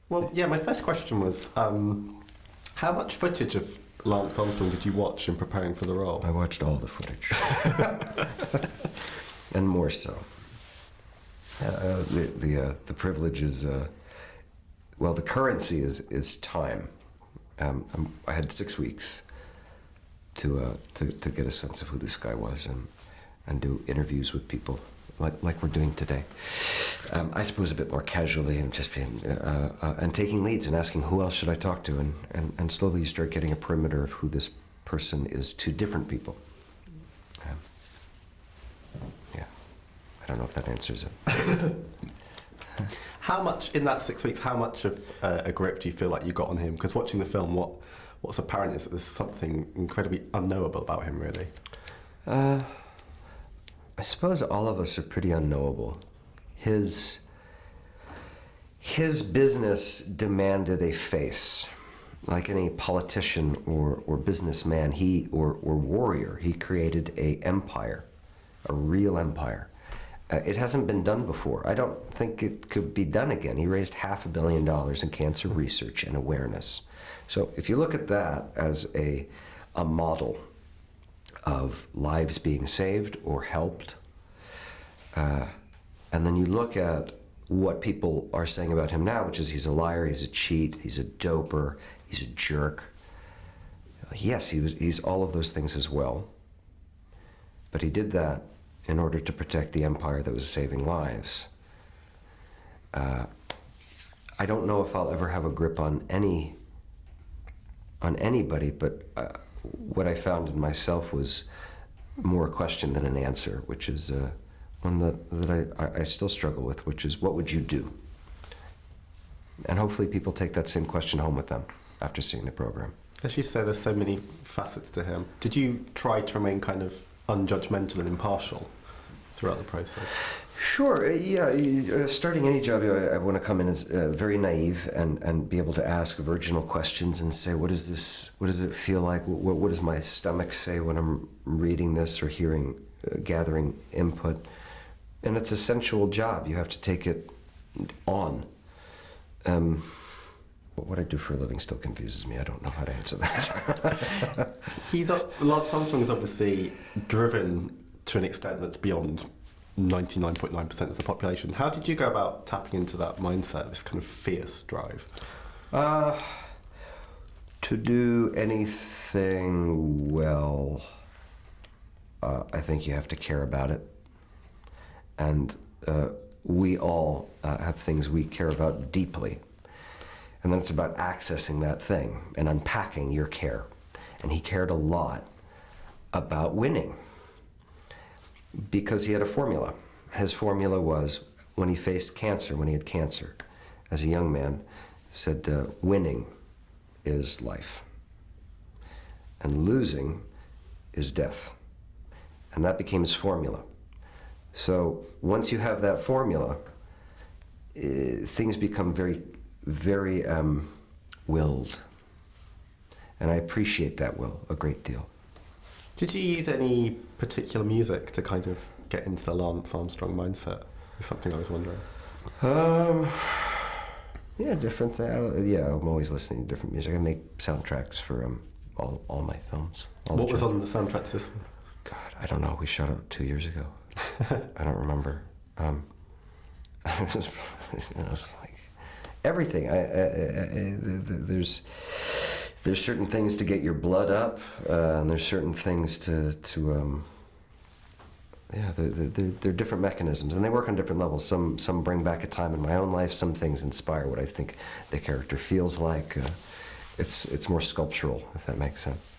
Well, yeah, my first question was, how much footage of Lance Armstrong did you watch in preparing for the role? I watched all the footage. And more so. The privilege is, well, the currency is time. I had 6 weeks to get a sense of who this guy was and do interviews with people like we're doing today. I suppose a bit more casually and just being and taking leads and asking who else should I talk to, and slowly you start getting a perimeter of who this person is to different people. Yeah, I don't know if that answers it. How much, in that 6 weeks, how much of a grip do you feel like you got on him? Because watching the film, what's apparent is that there's something incredibly unknowable about him, really. I suppose all of us are pretty unknowable. His business demanded a face. Like any politician or businessman, or warrior, he created an empire, a real empire. It hasn't been done before. I don't think it could be done again. He raised $500 million in cancer research and awareness. So if you look at that as a model of lives being saved or helped, and then you look at what people are saying about him now, which is he's a liar, he's a cheat, he's a doper, he's a jerk. Yes, he's all of those things as well. But he did that in order to protect the empire that was saving lives. I don't know if I'll ever have a grip on anybody, but what I found in myself was more a question than an answer, which is one that I still struggle with, which is, what would you do? And hopefully people take that same question home with them after seeing the program. As you say, there's so many facets to him. Did you try to remain kind of unjudgmental and impartial throughout the process? Sure, yeah. Starting any job, I want to come in as very naive and be able to ask virginal questions and say, what is this? What does it feel like? What does my stomach say when I'm reading this or hearing, gathering input? And it's a sensual job. You have to take it on. What I do for a living still confuses me. I don't know how to answer that. Lance Armstrong is obviously driven to an extent that's beyond 99.9% of the population. How did you go about tapping into that mindset, this kind of fierce drive? To do anything well, I think you have to care about it. And we all have things we care about deeply. And then it's about accessing that thing and unpacking your care. And he cared a lot about winning because he had a formula. His formula was, when he faced cancer, when he had cancer, as a young man, said, winning is life and losing is death. And that became his formula. So once you have that formula, things become very, very willed. And I appreciate that will a great deal. Did you use any particular music to kind of get into the Lance Armstrong mindset? Is something I was wondering. Yeah, different things. Yeah, I'm always listening to different music. I make soundtracks for all my films. What was on the soundtrack to this one? God, I don't know. We shot it 2 years ago. I don't remember. It was like everything. There's certain things to get your blood up, and there's certain things to they're different mechanisms, and they work on different levels. Some bring back a time in my own life. Some things inspire what I think the character feels like. It's more sculptural, if that makes sense.